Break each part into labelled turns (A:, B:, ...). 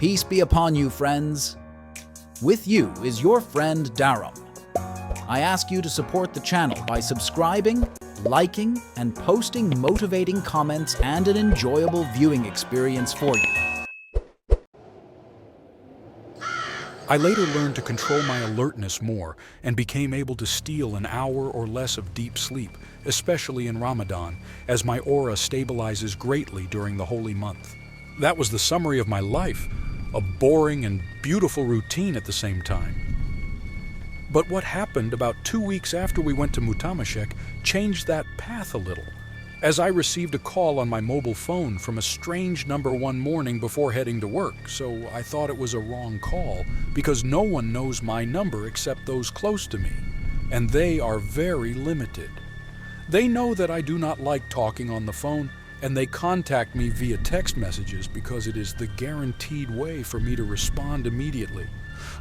A: Peace be upon you, friends. With you is your friend Darum. I ask you to support the channel by subscribing, liking, and posting motivating comments and an enjoyable viewing experience for you.
B: I later learned to control my alertness more and became able to steal an hour or less of deep sleep, especially in Ramadan, as my aura stabilizes greatly during the holy month. That was the summary of my life, a boring and beautiful routine at the same time. But what happened about 2 weeks after we went to Mutamashek changed that path a little, as I received a call on my mobile phone from a strange number one morning before heading to work, so I thought it was a wrong call because no one knows my number except those close to me, and they are very limited. They know that I do not like talking on the phone, and they contact me via text messages because it is the guaranteed way for me to respond immediately.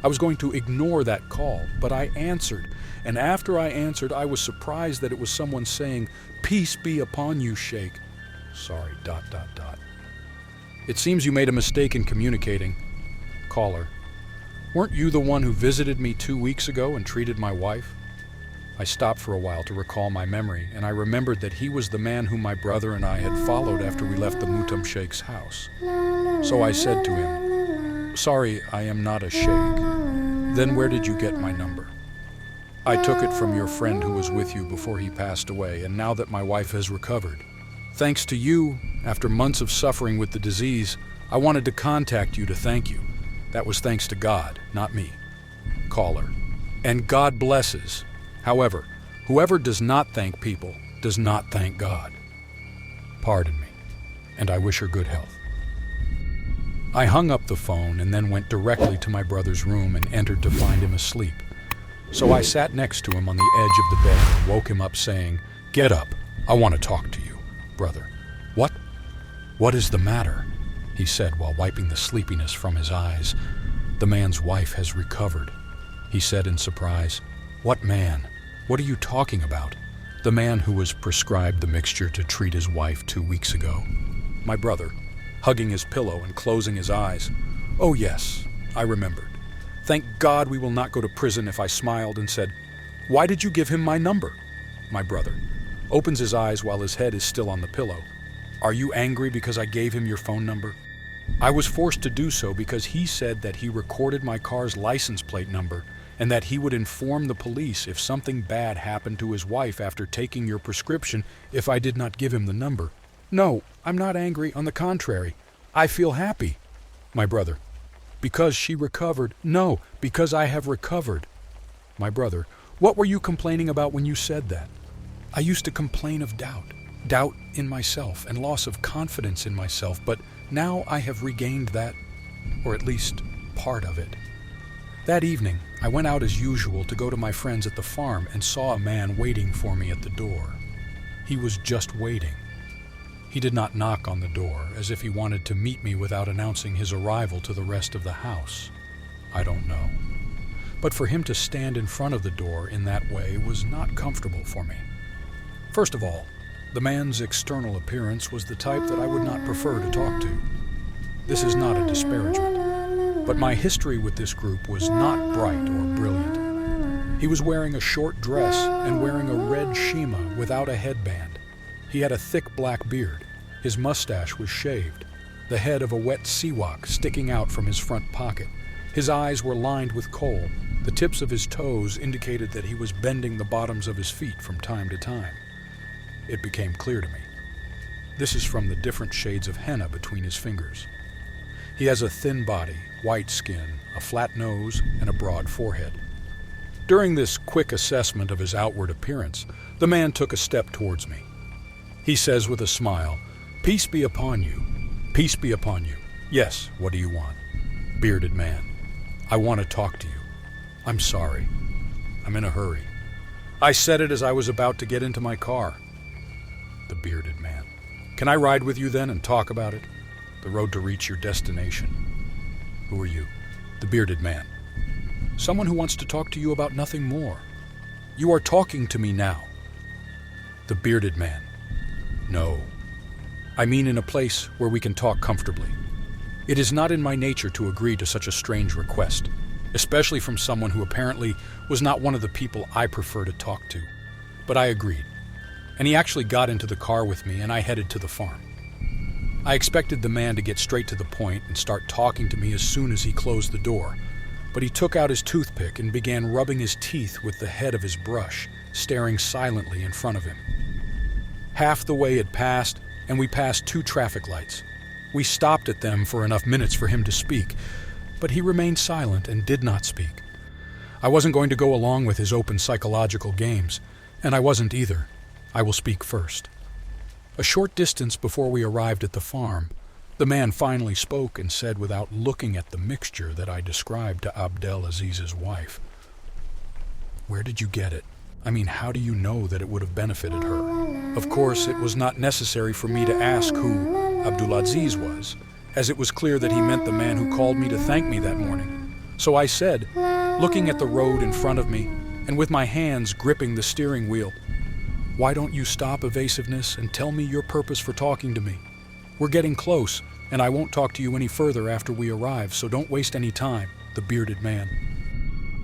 B: I was going to ignore that call, but I answered, and after I answered, I was surprised that it was someone saying, "Peace be upon you, Sheikh." Sorry, ... It seems you made a mistake in communicating. Caller, weren't you the one who visited me 2 weeks ago and treated my wife? I stopped for a while to recall my memory, and I remembered that he was the man whom my brother and I had followed after we left the Mutam Sheikh's house. So I said to him, "Sorry, I am not a sheikh." "Then where did you get my number?" "I took it from your friend who was with you before he passed away, and now that my wife has recovered. Thanks to you, after months of suffering with the disease, I wanted to contact you to thank you. That was thanks to God, not me." Caller, and God blesses. However, whoever does not thank people does not thank God. Pardon me, and I wish her good health. I hung up the phone and then went directly to my brother's room and entered to find him asleep. So I sat next to him on the edge of the bed and woke him up saying, "Get up, I want to talk to you." "Brother, what? What is the matter?" he said while wiping the sleepiness from his eyes. "The man's wife has recovered," he said in surprise. "What man? What are you talking about?" "The man who was prescribed the mixture to treat his wife 2 weeks ago." My brother, hugging his pillow and closing his eyes. "Oh yes, I remembered. Thank God we will not go to prison," if I smiled and said, "Why did you give him my number?" My brother opens his eyes while his head is still on the pillow. "Are you angry because I gave him your phone number?" "I was forced to do so because he said that he recorded my car's license plate number and that he would inform the police if something bad happened to his wife after taking your prescription if I did not give him the number." "No, I'm not angry. On the contrary, I feel happy." My brother, "Because she recovered." "No, because I have recovered." My brother, "What were you complaining about when you said that?" "I used to complain of doubt in myself and loss of confidence in myself, but now I have regained that, or at least part of it." That evening, I went out as usual to go to my friends at the farm and saw a man waiting for me at the door. He was just waiting. He did not knock on the door, as if he wanted to meet me without announcing his arrival to the rest of the house. I don't know. But for him to stand in front of the door in that way was not comfortable for me. First of all, the man's external appearance was the type that I would not prefer to talk to. This is not a disparagement, but my history with this group was not bright or brilliant. He was wearing a short dress and wearing a red shima without a headband. He had a thick black beard. His mustache was shaved, the head of a wet siwak sticking out from his front pocket. His eyes were lined with kohl. The tips of his toes indicated that he was bending the bottoms of his feet from time to time. It became clear to me. This is from the different shades of henna between his fingers. He has a thin body, white skin, a flat nose, and a broad forehead. During this quick assessment of his outward appearance, the man took a step towards me. He says with a smile, "Peace be upon you. Peace be upon you. Yes, what do you want?" Bearded man, "I want to talk to you. I'm sorry. I'm in a hurry." I said it as I was about to get into my car. The bearded man, "Can I ride with you then and talk about it? The road to reach your destination." "Who are you?" The bearded man, "Someone who wants to talk to you about nothing more. You are talking to me now." The bearded man, "No. I mean in a place where we can talk comfortably." It is not in my nature to agree to such a strange request, especially from someone who apparently was not one of the people I prefer to talk to. But I agreed, and he actually got into the car with me, and I headed to the farm. I expected the man to get straight to the point and start talking to me as soon as he closed the door, but he took out his toothpick and began rubbing his teeth with the head of his brush, staring silently in front of him. Half the way had passed, and we passed 2 traffic lights. We stopped at them for enough minutes for him to speak, but he remained silent and did not speak. I wasn't going to go along with his open psychological games, and I wasn't either. I will speak first. A short distance before we arrived at the farm, the man finally spoke and said, without looking at the mixture that I described to Abdel Aziz's wife, "Where did you get it? I mean, how do you know that it would have benefited her?" Of course, it was not necessary for me to ask who Abdulaziz was, as it was clear that he meant the man who called me to thank me that morning. So I said, looking at the road in front of me and with my hands gripping the steering wheel, "Why don't you stop evasiveness and tell me your purpose for talking to me? We're getting close, and I won't talk to you any further after we arrive, so don't waste any time," the bearded man.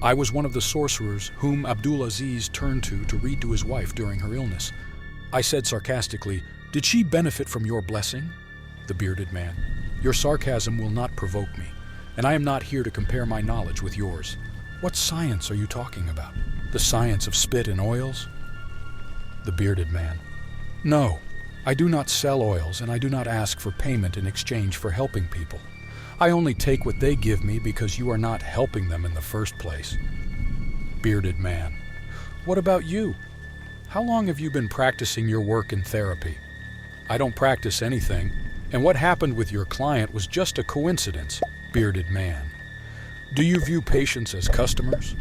B: I was one of the sorcerers whom Abdulaziz turned to read to his wife during her illness. I said sarcastically, "Did she benefit from your blessing?" The bearded man: "Your sarcasm will not provoke me, and I am not here to compare my knowledge with yours. What science are you talking about? The science of spit and oils?" The bearded man: "No, I do not sell oils, and I do not ask for payment in exchange for helping people. I only take what they give me because you are not helping them in the first place." Bearded man: "What about you? How long have you been practicing your work in therapy?" "I don't practice anything, and what happened with your client was just a coincidence." Bearded man: "Do you view patients as customers?"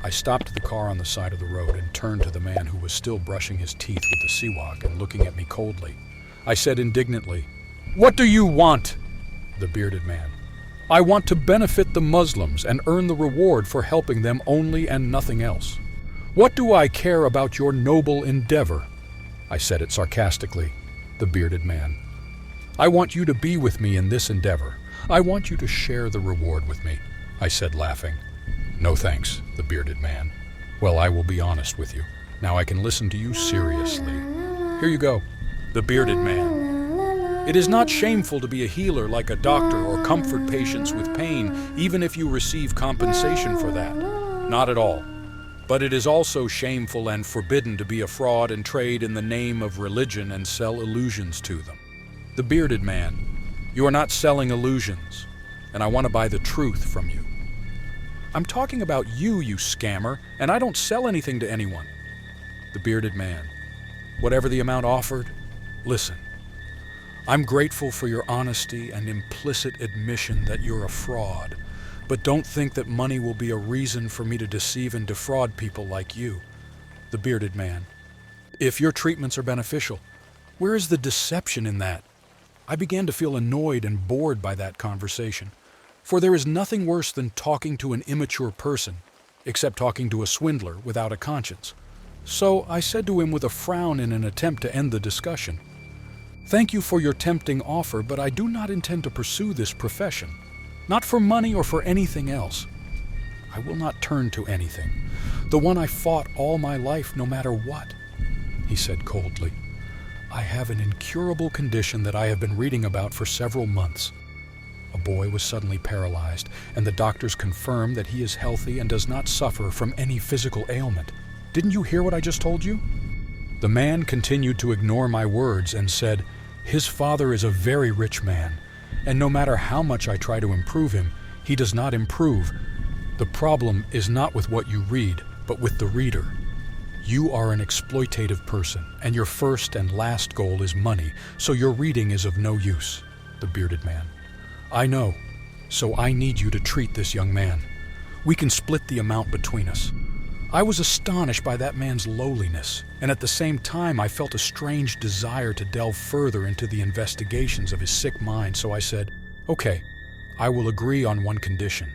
B: I stopped the car on the side of the road and turned to the man who was still brushing his teeth with the siwak and looking at me coldly. I said indignantly, "What do you want?" The bearded man: "I want to benefit the Muslims and earn the reward for helping them only and nothing else. What do I care about your noble endeavor?" I said it sarcastically. The bearded man: "I want you to be with me in this endeavor. I want you to share the reward with me," I said, laughing. "No thanks," the bearded man. "Well, I will be honest with you. Now I can listen to you seriously. Here you go." The bearded man: "It is not shameful to be a healer like a doctor or comfort patients with pain, even if you receive compensation for that. Not at all. But it is also shameful and forbidden to be a fraud and trade in the name of religion and sell illusions to them." The bearded man: "You are not selling illusions, and I want to buy the truth from you." "I'm talking about you, you scammer, and I don't sell anything to anyone." The bearded man: "Whatever the amount offered, listen. I'm grateful for your honesty and implicit admission that you're a fraud, but don't think that money will be a reason for me to deceive and defraud people like you." The bearded man: "If your treatments are beneficial, where is the deception in that?" I began to feel annoyed and bored by that conversation, for there is nothing worse than talking to an immature person, except talking to a swindler without a conscience. So I said to him with a frown in an attempt to end the discussion, "Thank you for your tempting offer, but I do not intend to pursue this profession. Not for money or for anything else. I will not turn to anything. The one I fought all my life, no matter what." He said coldly, "I have an incurable condition that I have been reading about for several months. A boy was suddenly paralyzed, and the doctors confirmed that he is healthy and does not suffer from any physical ailment. Didn't you hear what I just told you?" The man continued to ignore my words and said, "His father is a very rich man, and no matter how much I try to improve him, he does not improve. The problem is not with what you read, but with the reader. You are an exploitative person, and your first and last goal is money, so your reading is of no use." The bearded man: "I know, so I need you to treat this young man. We can split the amount between us." I was astonished by that man's lowliness, and at the same time I felt a strange desire to delve further into the investigations of his sick mind, so I said, "Okay, I will agree on one condition.